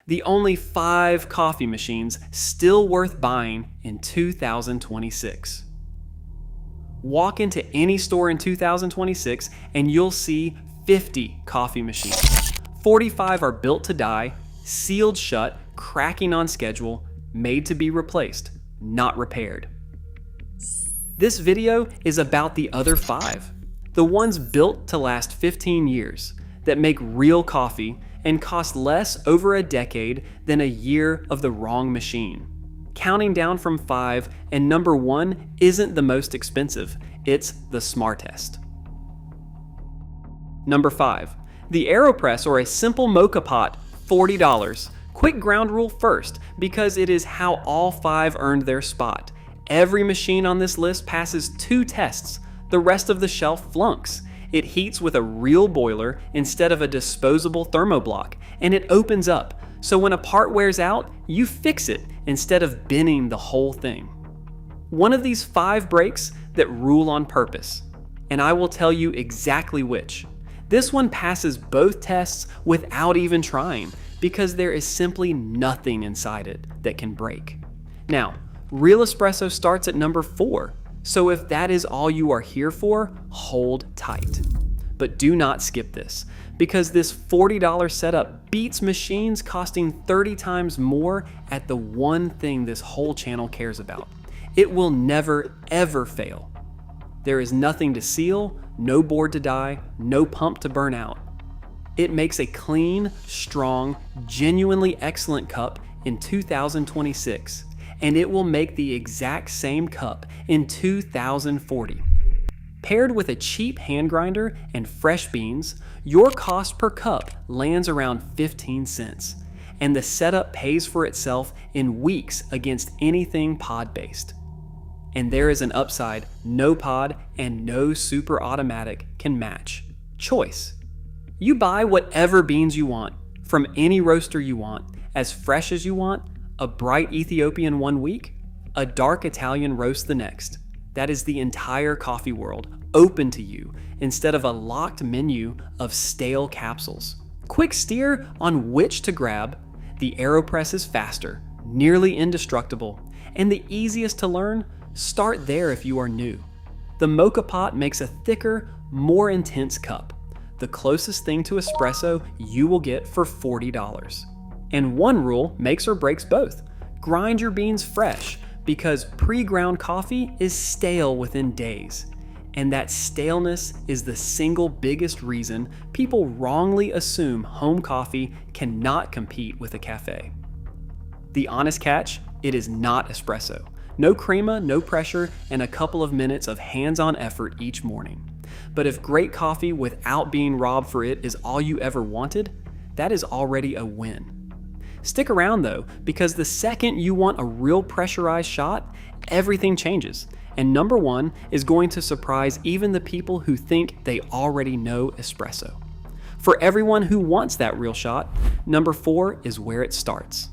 The only 5 coffee machines still worth buying in 2026. Walk into any store in 2026 and you'll see 50 coffee machines. 45 are built to die, sealed shut, cracking on schedule, made to be replaced, not repaired. This video is about the other 5, the ones built to last 15 years, that make real coffee and cost less over a decade than a year of the wrong machine. Counting down from 5, and number 1 isn't the most expensive, it's the smartest. Number 5, the AeroPress or a simple mocha pot, $40. Quick ground rule first, because it is how all 5 earned their spot. Every machine on this list passes 2 tests, the rest of the shelf flunks. It heats with a real boiler instead of a disposable thermoblock, and it opens up, so when a part wears out, you fix it instead of binning the whole thing. One of these 5 breaks that rule on purpose, and I will tell you exactly which. This one passes both tests without even trying, because there is simply nothing inside it that can break. Now, real espresso starts at number 4. So if that is all you are here for, hold tight. But do not skip this, because this $40 setup beats machines costing 30 times more at the one thing this whole channel cares about. It will never, ever fail. There is nothing to seal, no board to die, no pump to burn out. It makes a clean, strong, genuinely excellent cup in 2026. And it will make the exact same cup in 2040. Paired with a cheap hand grinder and fresh beans, your cost per cup lands around 15 cents, and the setup pays for itself in weeks against anything pod-based. And there is an upside no pod and no super automatic can match. Choice. You buy whatever beans you want, from any roaster you want, as fresh as you want, a bright Ethiopian one week, a dark Italian roast the next. That is the entire coffee world open to you instead of a locked menu of stale capsules. Quick steer on which to grab. The AeroPress is faster, nearly indestructible, and the easiest to learn. Start there if you are new. The mocha pot makes a thicker, more intense cup, the closest thing to espresso you will get for $40. And one rule makes or breaks both. Grind your beans fresh, because pre-ground coffee is stale within days. And that staleness is the single biggest reason people wrongly assume home coffee cannot compete with a cafe. The honest catch, it is not espresso. No crema, no pressure, and a couple of minutes of hands-on effort each morning. But if great coffee without being robbed for it is all you ever wanted, that is already a win. Stick around though, because the second you want a real pressurized shot, everything changes. And number 1 is going to surprise even the people who think they already know espresso. For everyone who wants that real shot, number 4 is where it starts.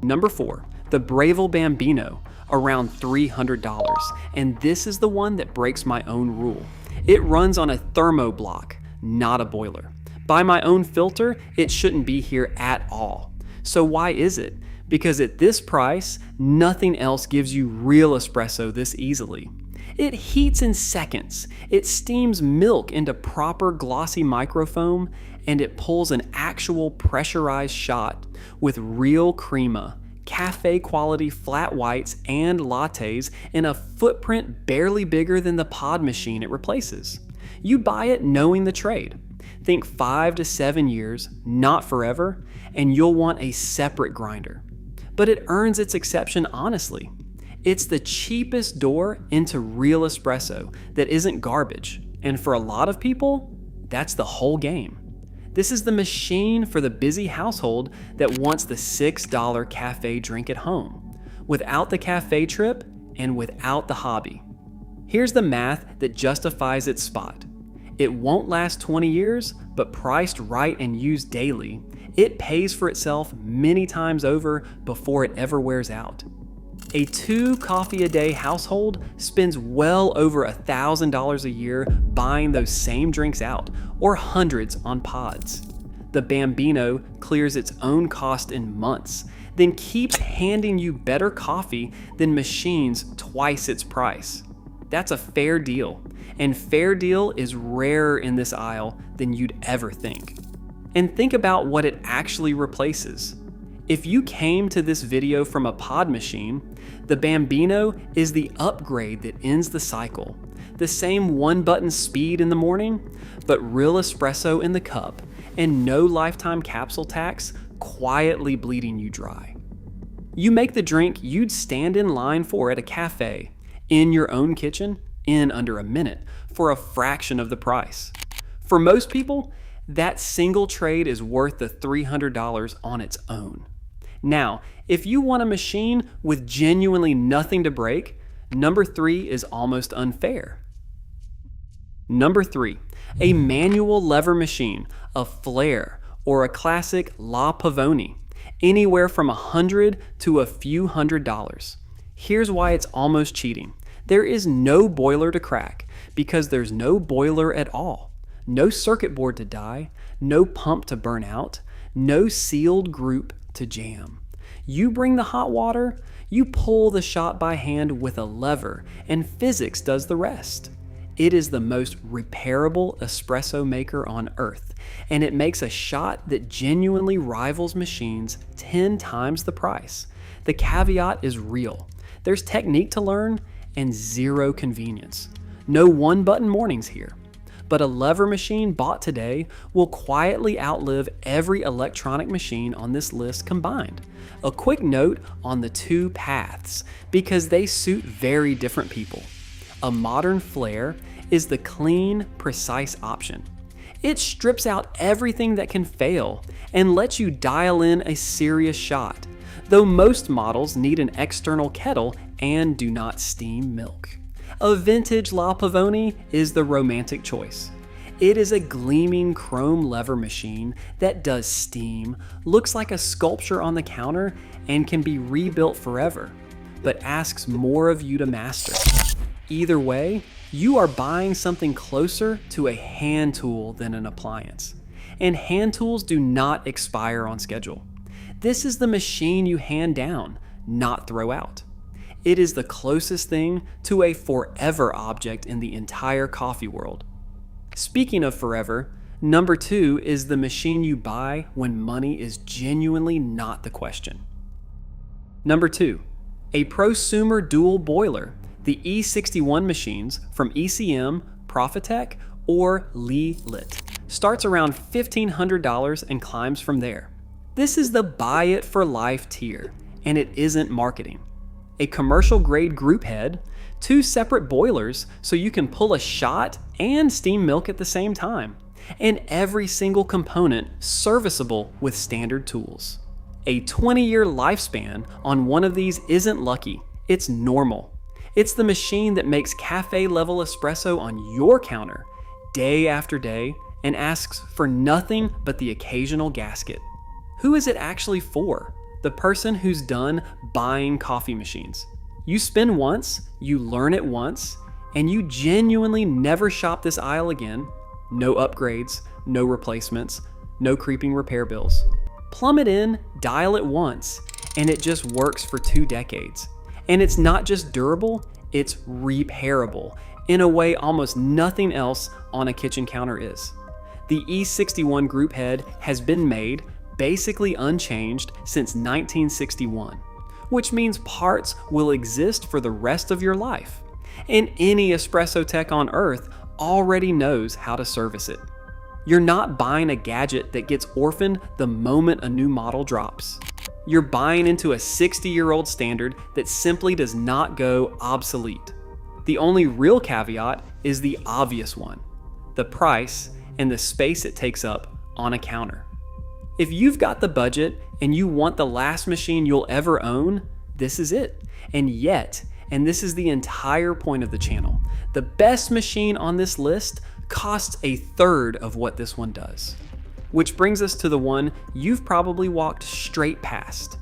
Number 4, the Bravo Bambino, around $300. And this is the one that breaks my own rule. It runs on a thermoblock, not a boiler. By my own filter, it shouldn't be here at all. So why is it? Because at this price, nothing else gives you real espresso this easily. It heats in seconds, it steams milk into proper glossy microfoam, and it pulls an actual pressurized shot with real crema, cafe quality flat whites and lattes in a footprint barely bigger than the pod machine it replaces. You buy it knowing the trade. Think 5 to 7 years, not forever, and you'll want a separate grinder. But it earns its exception honestly. It's the cheapest door into real espresso that isn't garbage, and for a lot of people, that's the whole game. This is the machine for the busy household that wants the $6 cafe drink at home, without the cafe trip and without the hobby. Here's the math that justifies its spot. It won't last 20 years, but priced right and used daily, it pays for itself many times over before it ever wears out. A 2 coffee a day household spends well over $1,000 a year buying those same drinks out, or hundreds on pods. The Bambino clears its own cost in months, then keeps handing you better coffee than machines twice its price. That's a fair deal, and fair deal is rarer in this aisle than you'd ever think. And think about what it actually replaces. If you came to this video from a pod machine, the Bambino is the upgrade that ends the cycle. The same one-button speed in the morning, but real espresso in the cup, and no lifetime capsule tax quietly bleeding you dry. You make the drink you'd stand in line for at a cafe, in your own kitchen, in under a minute, for a fraction of the price. For most people, that single trade is worth the $300 on its own. Now, if you want a machine with genuinely nothing to break, number 3 is almost unfair. Number 3, a manual lever machine, a flare, or a classic La Pavoni, anywhere from $100 to a few $100s. Here's why it's almost cheating. There is no boiler to crack, because there's no boiler at all. No circuit board to die, no pump to burn out, no sealed group to jam. You bring the hot water, you pull the shot by hand with a lever, and physics does the rest. It is the most repairable espresso maker on earth, and it makes a shot that genuinely rivals machines 10 times the price. The caveat is real. There's technique to learn and zero convenience. No one-button mornings here. But a lever machine bought today will quietly outlive every electronic machine on this list combined. A quick note on the 2 paths, because they suit very different people. A modern flare is the clean, precise option. It strips out everything that can fail and lets you dial in a serious shot, though most models need an external kettle and do not steam milk. A vintage La Pavoni is the romantic choice. It is a gleaming chrome lever machine that does steam, looks like a sculpture on the counter, and can be rebuilt forever, but asks more of you to master. Either way, you are buying something closer to a hand tool than an appliance. And hand tools do not expire on schedule. This is the machine you hand down, not throw out. It is the closest thing to a forever object in the entire coffee world. Speaking of forever, number 2 is the machine you buy when money is genuinely not the question. Number 2, a Prosumer dual boiler, the E61 machines from ECM, Profitec, or Lee Lit. Starts around $1,500 and climbs from there. This is the buy it for life tier, and it isn't marketing. A commercial grade group head, 2 separate boilers so you can pull a shot and steam milk at the same time, and every single component serviceable with standard tools. A 20-year lifespan on one of these isn't lucky, it's normal. It's the machine that makes cafe level espresso on your counter day after day and asks for nothing but the occasional gasket. Who is it actually for? The person who's done buying coffee machines. You spin once, you learn it once, and you genuinely never shop this aisle again. No upgrades, no replacements, no creeping repair bills. Plumb it in, dial it once, and it just works for 2 decades. And it's not just durable, it's repairable in a way almost nothing else on a kitchen counter is. The E61 group head has been made basically unchanged since 1961, which means parts will exist for the rest of your life. And any espresso tech on earth already knows how to service it. You're not buying a gadget that gets orphaned the moment a new model drops. You're buying into a 60-year-old standard that simply does not go obsolete. The only real caveat is the obvious one: the price and the space it takes up on a counter. If you've got the budget and you want the last machine you'll ever own, this is it. And yet, and this is the entire point of the channel, the best machine on this list costs 1/3 of what this one does. Which brings us to the one you've probably walked straight past.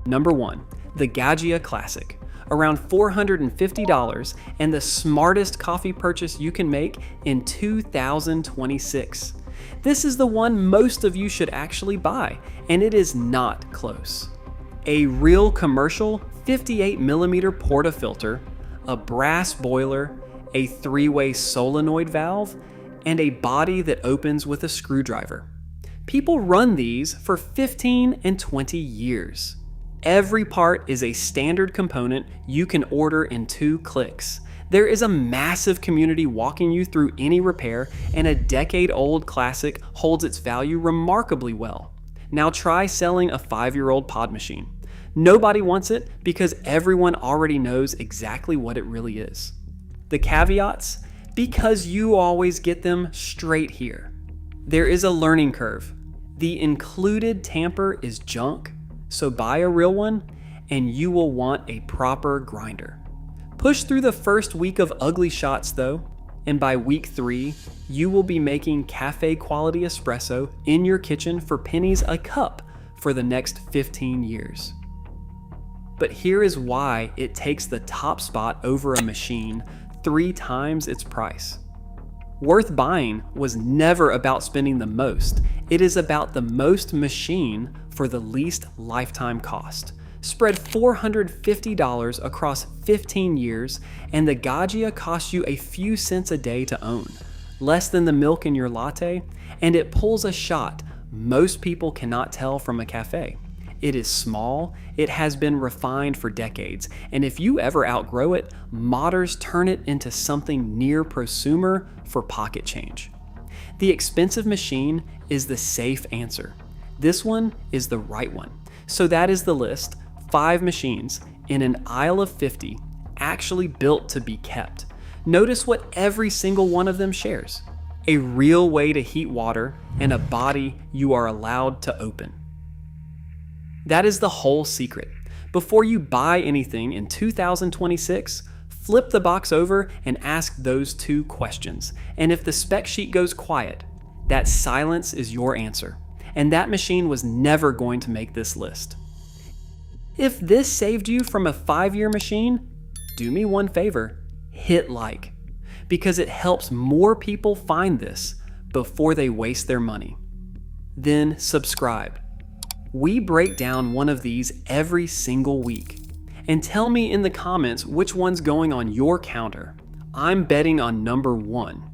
Number 1, the Gaggia Classic. Around $450 and the smartest coffee purchase you can make in 2026. This is the one most of you should actually buy, and it is not close. A real commercial 58mm portafilter, a brass boiler, a 3-way solenoid valve, and a body that opens with a screwdriver. People run these for 15 and 20 years. Every part is a standard component you can order in 2 clicks. There is a massive community walking you through any repair, and a decade-old classic holds its value remarkably well. Now try selling a 5-year-old pod machine. Nobody wants it because everyone already knows exactly what it really is. The caveats? Because you always get them straight here. There is a learning curve. The included tamper is junk, so buy a real one and you will want a proper grinder. Push through the first week of ugly shots though, and by week 3, you will be making cafe quality espresso in your kitchen for pennies a cup for the next 15 years. But here is why it takes the top spot over a machine 3 times its price. Worth buying was never about spending the most. It is about the most machine for the least lifetime cost. Spread $450 across 15 years, and the Gaggia costs you a few cents a day to own, less than the milk in your latte, and it pulls a shot most people cannot tell from a cafe. It is small, it has been refined for decades, and if you ever outgrow it, modders turn it into something near prosumer for pocket change. The expensive machine is the safe answer. This one is the right one. So that is the list, 5 machines in an aisle of 50, actually built to be kept. Notice what every single one of them shares: a real way to heat water and a body you are allowed to open. That is the whole secret. Before you buy anything in 2026, flip the box over and ask those 2 questions. And if the spec sheet goes quiet, that silence is your answer. And that machine was never going to make this list. If this saved you from a 5-year machine, do me one favor, hit like, because it helps more people find this before they waste their money. Then subscribe. We break down one of these every single week. And tell me in the comments which one's going on your counter. I'm betting on number 1.